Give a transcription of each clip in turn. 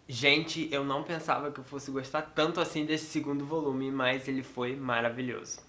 Gente, eu não pensava que eu fosse gostar tanto assim desse segundo volume, mas ele foi maravilhoso.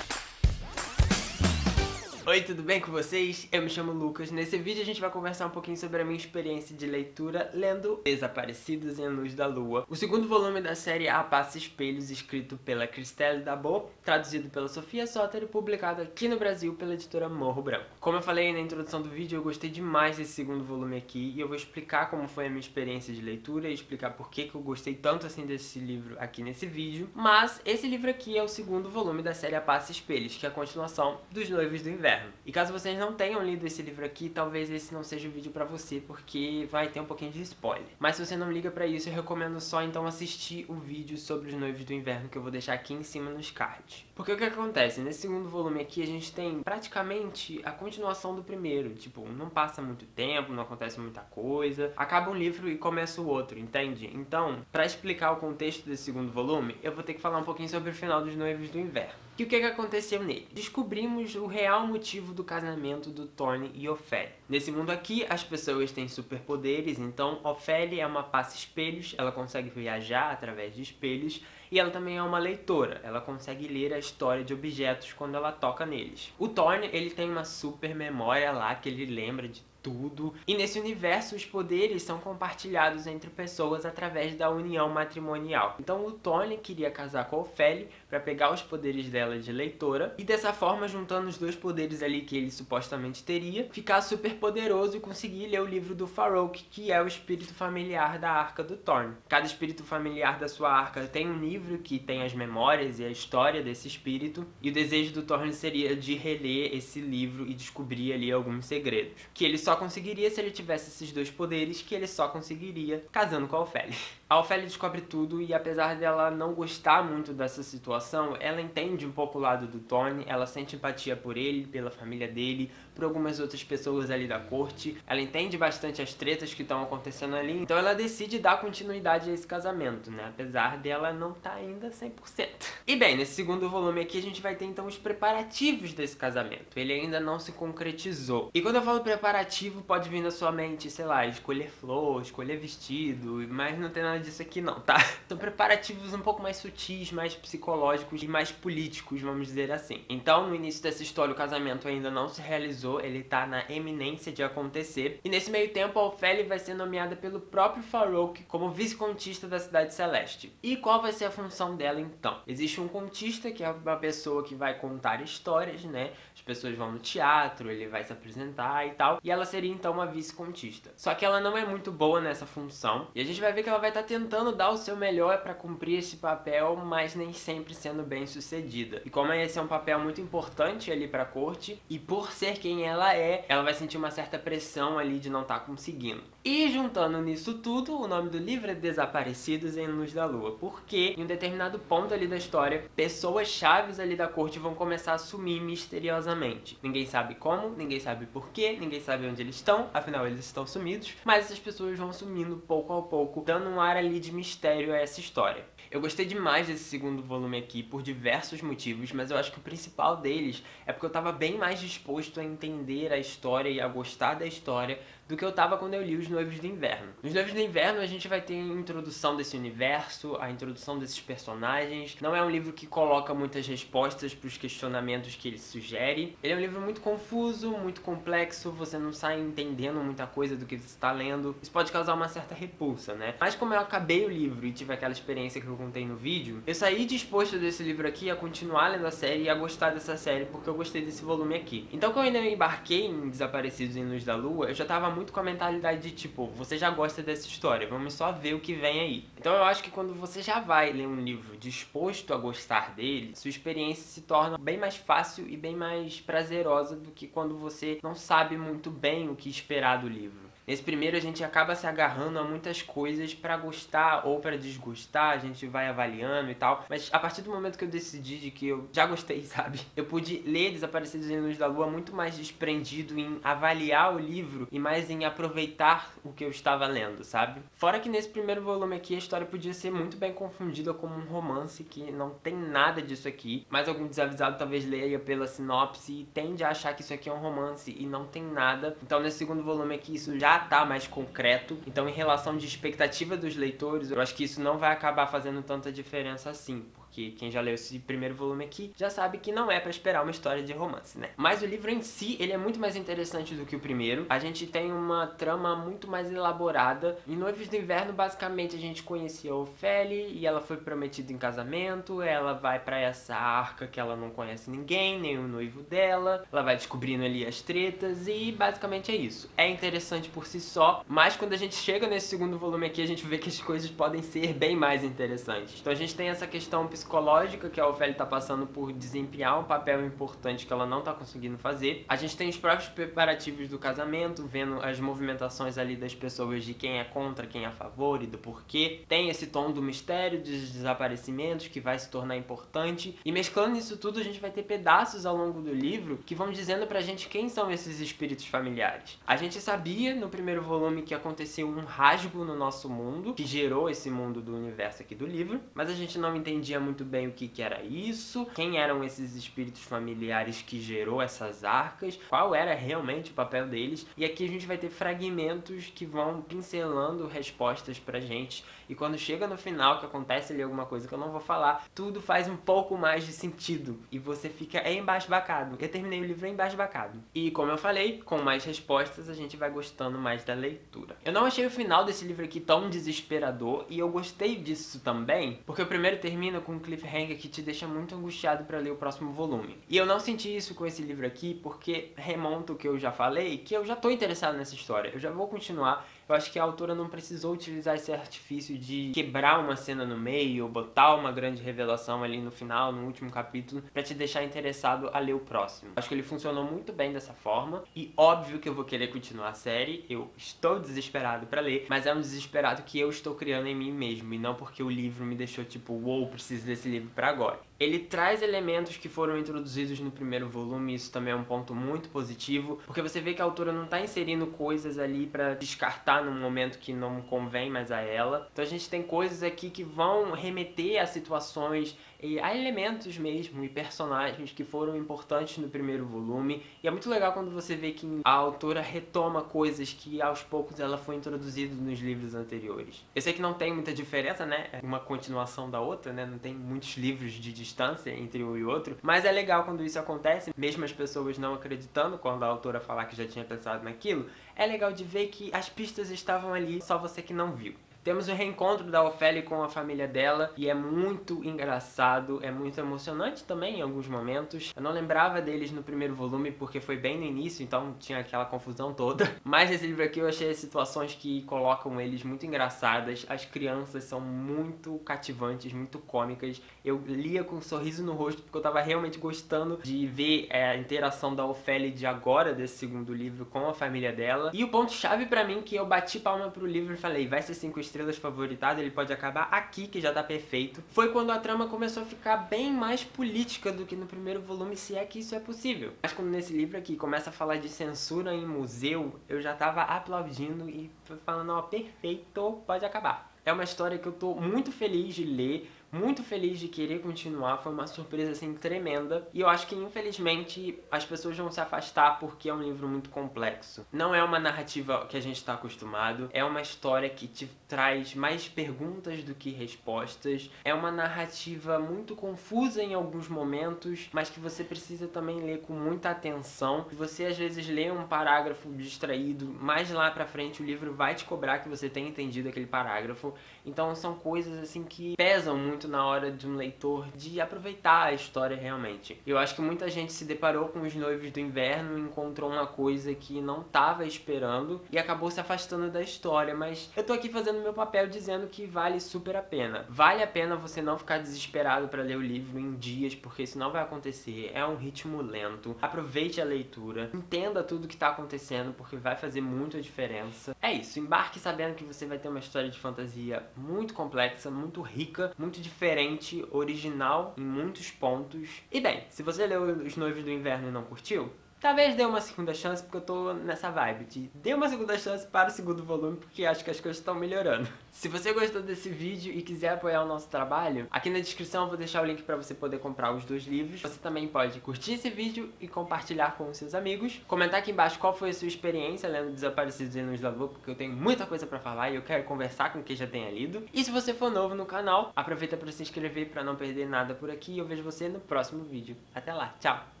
Oi, tudo bem com vocês? Eu me chamo Lucas. Nesse vídeo a gente vai conversar um pouquinho sobre a minha experiência de leitura lendo Desaparecidos em Luz da Lua, o segundo volume da série A Passa Espelhos, escrito pela Christelle Dabo, traduzido pela Sofia Soter e publicado aqui no Brasil pela editora Morro Branco. Como eu falei na introdução do vídeo, eu gostei demais desse segundo volume aqui e eu vou explicar como foi a minha experiência de leitura e explicar por que eu gostei tanto assim desse livro aqui nesse vídeo. Mas esse livro aqui é o segundo volume da série A Passa Espelhos, que é a continuação dos Noivos do Inverno. E caso vocês não tenham lido esse livro aqui, talvez esse não seja o vídeo pra você, porque vai ter um pouquinho de spoiler. Mas se você não liga pra isso, eu recomendo só então assistir o vídeo sobre os Noivos do Inverno, que eu vou deixar aqui em cima nos cards. Porque o que acontece? Nesse segundo volume aqui, a gente tem praticamente a continuação do primeiro. Tipo, não passa muito tempo, não acontece muita coisa. Acaba um livro e começa o outro, entende? Então, pra explicar o contexto desse segundo volume, eu vou ter que falar um pouquinho sobre o final dos Noivos do Inverno. E o que aconteceu nele? Descobrimos o real motivo do casamento do Thorne e Ofélia. Nesse mundo aqui, as pessoas têm superpoderes, então Ofélia é uma passa-espelhos, ela consegue viajar através de espelhos, e ela também é uma leitora, ela consegue ler a história de objetos quando ela toca neles. O Thorne, ele tem uma super memória lá, que ele lembra de tudo. E nesse universo os poderes são compartilhados entre pessoas através da união matrimonial. Então o Thorne queria casar com a Ofélia para pegar os poderes dela de leitora e dessa forma, juntando os dois poderes ali que ele supostamente teria, ficar super poderoso e conseguir ler o livro do Farouk, que é o espírito familiar da arca do Thorne. Cada espírito familiar da sua arca tem um livro que tem as memórias e a história desse espírito, e o desejo do Thorne seria de reler esse livro e descobrir ali alguns segredos, que ele só conseguiria se ele tivesse esses dois poderes, que ele só conseguiria casando com a Ofélia. A Ofélia descobre tudo e apesar dela não gostar muito dessa situação, ela entende um pouco o lado do Thorne, ela sente empatia por ele, pela família dele, por algumas outras pessoas ali da corte, ela entende bastante as tretas que estão acontecendo ali, então ela decide dar continuidade a esse casamento, né, apesar dela não estar ainda 100%. E bem, nesse segundo volume aqui a gente vai ter então os preparativos desse casamento, ele ainda não se concretizou. E quando eu falo preparativo, pode vir na sua mente, sei lá, escolher flor, escolher vestido, mas não tem nada disso aqui não, tá? São preparativos um pouco mais sutis, mais psicológicos e mais políticos, vamos dizer assim. Então, no início dessa história, o casamento ainda não se realizou, ele tá na eminência de acontecer. E nesse meio tempo, a Ofélia vai ser nomeada pelo próprio Farouk como vice-contista da Cidade Celeste. E qual vai ser a função dela então? Existe um contista, que é uma pessoa que vai contar histórias, né? As pessoas vão no teatro, ele vai se apresentar e tal. E ela seria então uma vice-contista. Só que ela não é muito boa nessa função. E a gente vai ver que ela vai estar tentando dar o seu melhor para cumprir esse papel, mas nem sempre sendo bem sucedida. E como esse é um papel muito importante ali pra corte, e por ser quem ela é, ela vai sentir uma certa pressão ali de não estar conseguindo. E juntando nisso tudo, o nome do livro é Desaparecidos em Luz da Lua, porque em um determinado ponto ali da história, pessoas chaves ali da corte vão começar a sumir misteriosamente. Ninguém sabe como, ninguém sabe porquê, ninguém sabe onde eles estão, afinal eles estão sumidos, mas essas pessoas vão sumindo pouco a pouco, dando um ar ali de mistério a essa história. Eu gostei demais desse segundo volume aqui por diversos motivos, mas eu acho que o principal deles é porque eu tava bem mais disposto a entender a história e a gostar da história do que eu tava quando eu li Os Noivos do Inverno. Nos Noivos do Inverno a gente vai ter a introdução desse universo, a introdução desses personagens. Não é um livro que coloca muitas respostas para os questionamentos que ele sugere. Ele é um livro muito confuso, muito complexo, você não sai entendendo muita coisa do que você está lendo. Isso pode causar uma certa repulsa, né? Mas como eu acabei o livro e tive aquela experiência que eu contei no vídeo, eu saí disposto desse livro aqui a continuar lendo a série e a gostar dessa série, porque eu gostei desse volume aqui. Então quando eu ainda me embarquei em Desaparecidos em Luz da Lua, eu já tava muito com a mentalidade de tipo, você já gosta dessa história, vamos só ver o que vem aí. Então eu acho que quando você já vai ler um livro disposto a gostar dele, sua experiência se torna bem mais fácil e bem mais prazerosa do que quando você não sabe muito bem o que esperar do livro. Nesse primeiro a gente acaba se agarrando a muitas coisas pra gostar ou pra desgostar, a gente vai avaliando e tal. Mas a partir do momento que eu decidi de que eu já gostei, sabe? Eu pude ler Desaparecidos em Luz da Lua muito mais desprendido em avaliar o livro e mais em aproveitar o que eu estava lendo, sabe? Fora que nesse primeiro volume aqui a história podia ser muito bem confundida como um romance, que não tem nada disso aqui. Mas algum desavisado talvez leia pela sinopse e tende a achar que isso aqui é um romance e não tem nada. Então nesse segundo volume aqui isso já já tá mais concreto. Então, em relação de expectativa dos leitores, eu acho que isso não vai acabar fazendo tanta diferença assim, porque quem já leu esse primeiro volume aqui já sabe que não é pra esperar uma história de romance, né? Mas o livro em si, ele é muito mais interessante do que o primeiro. A gente tem uma trama muito mais elaborada. Em Noivos do Inverno, basicamente, a gente conhecia a Ofélia e ela foi prometida em casamento. Ela vai pra essa arca que ela não conhece ninguém, nem o noivo dela. Ela vai descobrindo ali as tretas e basicamente é isso. É interessante por si só, mas quando a gente chega nesse segundo volume aqui, a gente vê que as coisas podem ser bem mais interessantes. Então a gente tem essa questão psicológica que a Ofélia tá passando por desempenhar um papel importante que ela não tá conseguindo fazer. A gente tem os próprios preparativos do casamento, vendo as movimentações ali das pessoas de quem é contra, quem é a favor e do porquê. Tem esse tom do mistério, dos desaparecimentos que vai se tornar importante. E mesclando isso tudo, a gente vai ter pedaços ao longo do livro que vão dizendo pra gente quem são esses espíritos familiares. A gente sabia no primeiro volume que aconteceu um rasgo no nosso mundo, que gerou esse mundo do universo aqui do livro, mas a gente não entendia muito bem o que era isso, quem eram esses espíritos familiares que gerou essas arcas, qual era realmente o papel deles, e aqui a gente vai ter fragmentos que vão pincelando respostas pra gente, e quando chega no final, que acontece ali alguma coisa que eu não vou falar, tudo faz um pouco mais de sentido, e você fica embasbacado. Eu terminei o livro embasbacado. E como eu falei, com mais respostas a gente vai gostando mais da leitura. Eu não achei o final desse livro aqui tão desesperador, e eu gostei disso também, porque o primeiro termina com um cliffhanger que te deixa muito angustiado pra ler o próximo volume. E eu não senti isso com esse livro aqui, porque remonta o que eu já falei, que eu já tô interessado nessa história, eu já vou continuar. Eu acho que a autora não precisou utilizar esse artifício de quebrar uma cena no meio, ou botar uma grande revelação ali no final, no último capítulo, pra te deixar interessado a ler o próximo. Acho que ele funcionou muito bem dessa forma, e óbvio que eu vou querer continuar a série, eu estou desesperado pra ler, mas é um desesperado que eu estou criando em mim mesmo, e não porque o livro me deixou tipo, uou, preciso desse livro pra agora. Ele traz elementos que foram introduzidos no primeiro volume, isso também é um ponto muito positivo, porque você vê que a autora não tá inserindo coisas ali pra descartar num momento que não convém mais a ela. Então a gente tem coisas aqui que vão remeter a situações e a elementos mesmo e personagens que foram importantes no primeiro volume. E é muito legal quando você vê que a autora retoma coisas que aos poucos ela foi introduzida nos livros anteriores. Eu sei que não tem muita diferença, né? É uma continuação da outra, né? Não tem muitos livros de distância entre um e outro. Mas é legal quando isso acontece, mesmo as pessoas não acreditando quando a autora falar que já tinha pensado naquilo. É legal de ver que as pistas estavam ali, só você que não viu. Temos o reencontro da Ofélia com a família dela, e é muito engraçado, é muito emocionante também em alguns momentos. Eu não lembrava deles no primeiro volume porque foi bem no início, então tinha aquela confusão toda. Mas nesse livro aqui eu achei as situações que colocam eles muito engraçadas. As crianças são muito cativantes, muito cômicas. Eu lia com um sorriso no rosto porque eu tava realmente gostando de ver a interação da Ofélia de agora, desse segundo livro, com a família dela. E o ponto-chave pra mim, que eu bati palma pro livro e falei, vai ser 5 estrelas favoritado, ele pode acabar aqui, que já tá perfeito, foi quando a trama começou a ficar bem mais política do que no primeiro volume, se é que isso é possível. Mas quando nesse livro aqui começa a falar de censura em museu, eu já tava aplaudindo e falando, ó, perfeito, pode acabar. É uma história que eu tô muito feliz de ler, muito feliz de querer continuar, foi uma surpresa assim tremenda, e eu acho que infelizmente as pessoas vão se afastar porque é um livro muito complexo. Não é uma narrativa que a gente está acostumado, é uma história que te traz mais perguntas do que respostas, é uma narrativa muito confusa em alguns momentos, mas que você precisa também ler com muita atenção. Você às vezes lê um parágrafo distraído, mais lá pra frente o livro vai te cobrar que você tenha entendido aquele parágrafo, então são coisas assim que pesam muito na hora de um leitor de aproveitar a história realmente. Eu acho que muita gente se deparou com Os Noivos do Inverno e encontrou uma coisa que não estava esperando e acabou se afastando da história, mas eu tô aqui fazendo meu papel dizendo que vale super a pena. Vale a pena você não ficar desesperado para ler o livro em dias, porque isso não vai acontecer, é um ritmo lento. Aproveite a leitura, entenda tudo que tá acontecendo, porque vai fazer muita diferença. É isso, embarque sabendo que você vai ter uma história de fantasia muito complexa, muito rica, muito diferente, original em muitos pontos. E bem, se você leu Os Noivos do Inverno e não curtiu, Talvez dê uma segunda chance, porque eu tô nessa vibe de dê uma segunda chance para o segundo volume, porque acho que as coisas estão melhorando. Se você gostou desse vídeo e quiser apoiar o nosso trabalho, aqui na descrição eu vou deixar o link para você poder comprar os 2 livros. Você também pode curtir esse vídeo e compartilhar com os seus amigos. Comentar aqui embaixo qual foi a sua experiência lendo Desaparecidos em Luz da Lua, porque eu tenho muita coisa para falar e eu quero conversar com quem já tenha lido. E se você for novo no canal, aproveita para se inscrever para não perder nada por aqui e eu vejo você no próximo vídeo. Até lá, tchau!